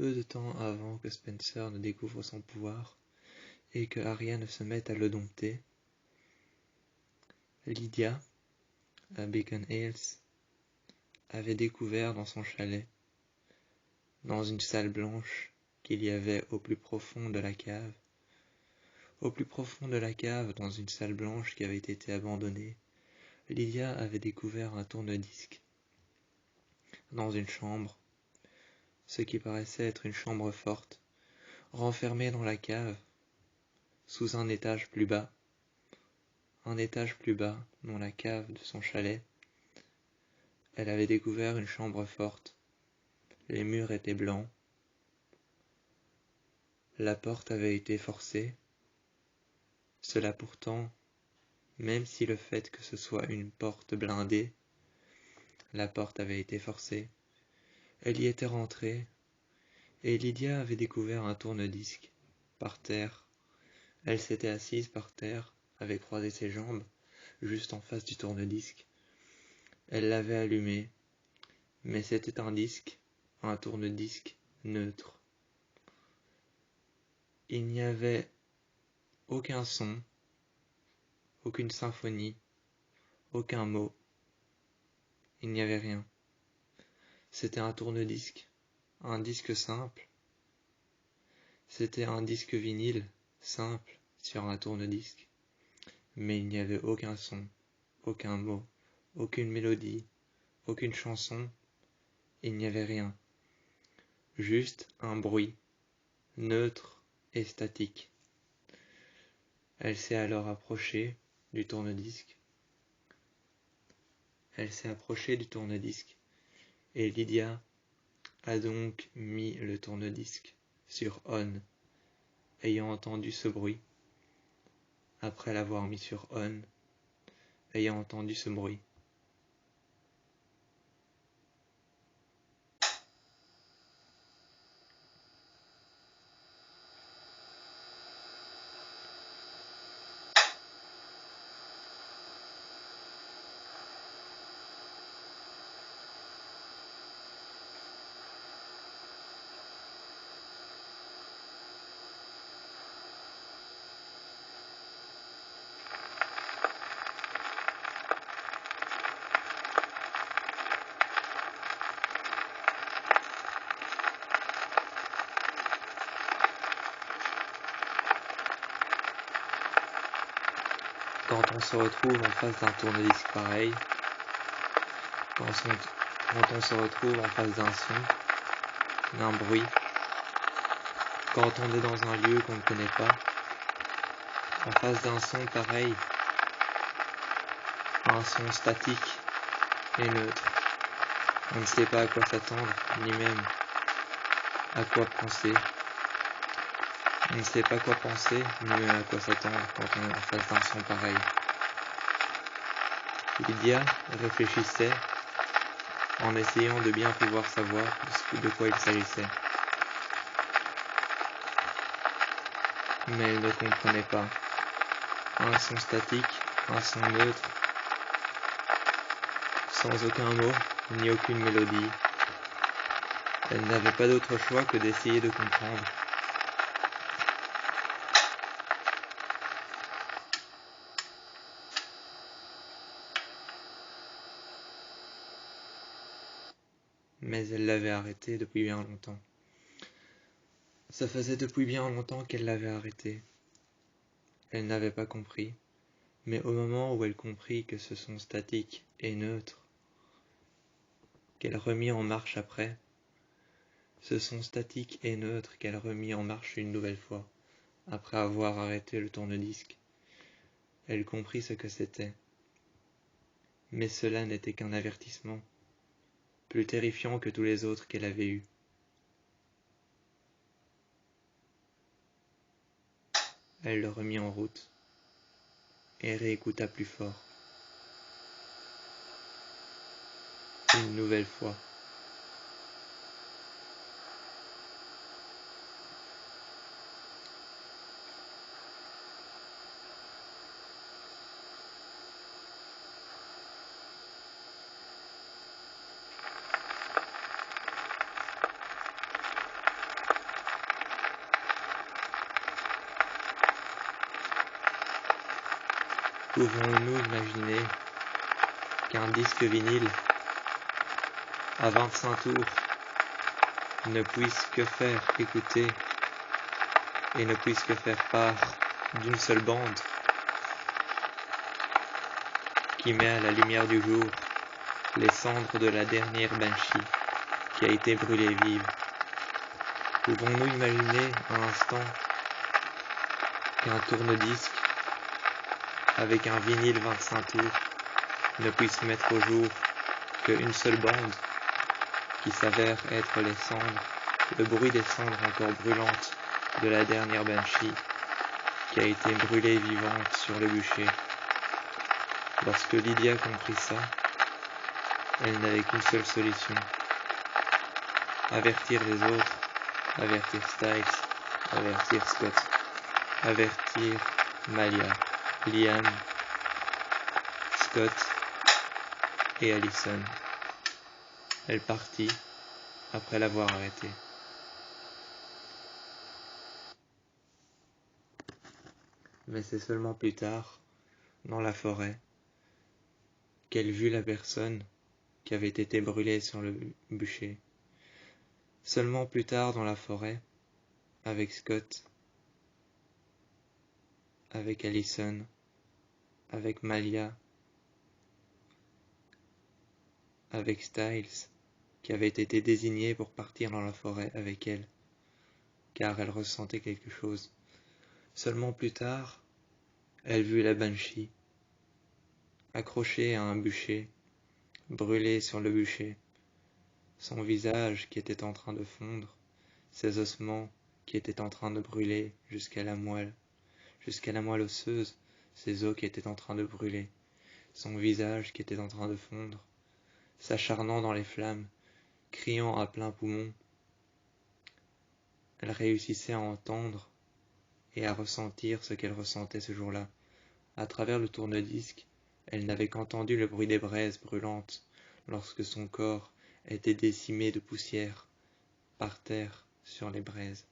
peu de temps avant que Spencer ne découvre son pouvoir et que Arya ne se mette à le dompter, Lydia, à Beacon Hills, avait découvert dans son chalet, dans une salle blanche qu'il y avait au plus profond de la cave, dans une salle blanche qui avait été abandonnée, Lydia avait découvert un tourne-disque. Dans une chambre, ce qui paraissait être une chambre forte, renfermée dans la cave, sous un étage plus bas dans la cave de son chalet, elle avait découvert une chambre forte. Les murs étaient blancs. La porte avait été forcée. Cela pourtant, même si le fait que ce soit une porte blindée, la porte avait été forcée. Elle y était rentrée, et Lydia avait découvert un tourne-disque, par terre. Elle s'était assise par terre, avait croisé ses jambes, juste en face du tourne-disque. Elle l'avait allumé, mais c'était un tourne-disque neutre. Il n'y avait aucun son, aucune symphonie, aucun mot. Il n'y avait rien. C'était un tourne-disque, un disque simple. C'était un disque vinyle simple sur un tourne-disque. Mais il n'y avait aucun son, aucun mot, aucune mélodie, aucune chanson. Il n'y avait rien. Juste un bruit, neutre et statique. Elle s'est alors approchée du tourne-disque. Et Lydia a donc mis le tourne-disque sur on, ayant entendu ce bruit. Après l'avoir mis sur on, ayant entendu ce bruit. Quand on se retrouve en face d'un tourne-disque pareil, quand on se retrouve en face d'un son, d'un bruit, quand on est dans un lieu qu'on ne connaît pas, en face d'un son pareil, un son statique et neutre, on ne sait pas à quoi s'attendre, ni même à quoi penser. On ne sait pas quoi penser, ni même à quoi s'attendre quand on est en face d'un son pareil. Lydia réfléchissait en essayant de bien pouvoir savoir de quoi il s'agissait. Mais elle ne comprenait pas. Un son statique, un son neutre, sans aucun mot, ni aucune mélodie. Elle n'avait pas d'autre choix que d'essayer de comprendre. Mais elle l'avait arrêté depuis bien longtemps. Ça faisait depuis bien longtemps qu'elle l'avait arrêté. Elle n'avait pas compris, mais au moment où elle comprit que ce son statique et neutre, qu'elle remit en marche après, ce son statique et neutre qu'elle remit en marche une nouvelle fois, après avoir arrêté le tourne-disque, elle comprit ce que c'était. Mais cela n'était qu'un avertissement, plus terrifiant que tous les autres qu'elle avait eus. Elle le remit en route et réécouta plus fort. Une nouvelle fois. Pouvons-nous imaginer qu'un disque vinyle à 25 tours ne puisse que faire écouter et ne puisse que faire part d'une seule bande qui met à la lumière du jour les cendres de la dernière Banshee qui a été brûlée vive? Pouvons-nous imaginer un instant qu'un tourne-disque avec un vinyle 25 tours ne puisse mettre au jour qu'une seule bande qui s'avère être les cendres, le bruit des cendres encore brûlantes de la dernière Banshee qui a été brûlée vivante sur le bûcher? Lorsque Lydia comprit ça, elle n'avait qu'une seule solution: avertir les autres, avertir Styles, avertir Scott, avertir Malia, Liam, Scott et Allison. Elle partit après l'avoir arrêté. Mais c'est seulement plus tard, dans la forêt, qu'elle vit la personne qui avait été brûlée sur le bûcher. Seulement plus tard dans la forêt, avec Scott, avec Allison, avec Malia, avec Styles, qui avait été désigné pour partir dans la forêt avec elle, car elle ressentait quelque chose. Seulement plus tard, elle vit la Banshee, accrochée à un bûcher, brûlée sur le bûcher, son visage qui était en train de fondre, ses ossements qui étaient en train de brûler jusqu'à la moelle osseuse, ses os qui étaient en train de brûler, son visage qui était en train de fondre, s'acharnant dans les flammes, criant à plein poumon. Elle réussissait à entendre et à ressentir ce qu'elle ressentait ce jour-là. À travers le tourne-disque, elle n'avait qu'entendu le bruit des braises brûlantes lorsque son corps était décimé de poussière par terre sur les braises.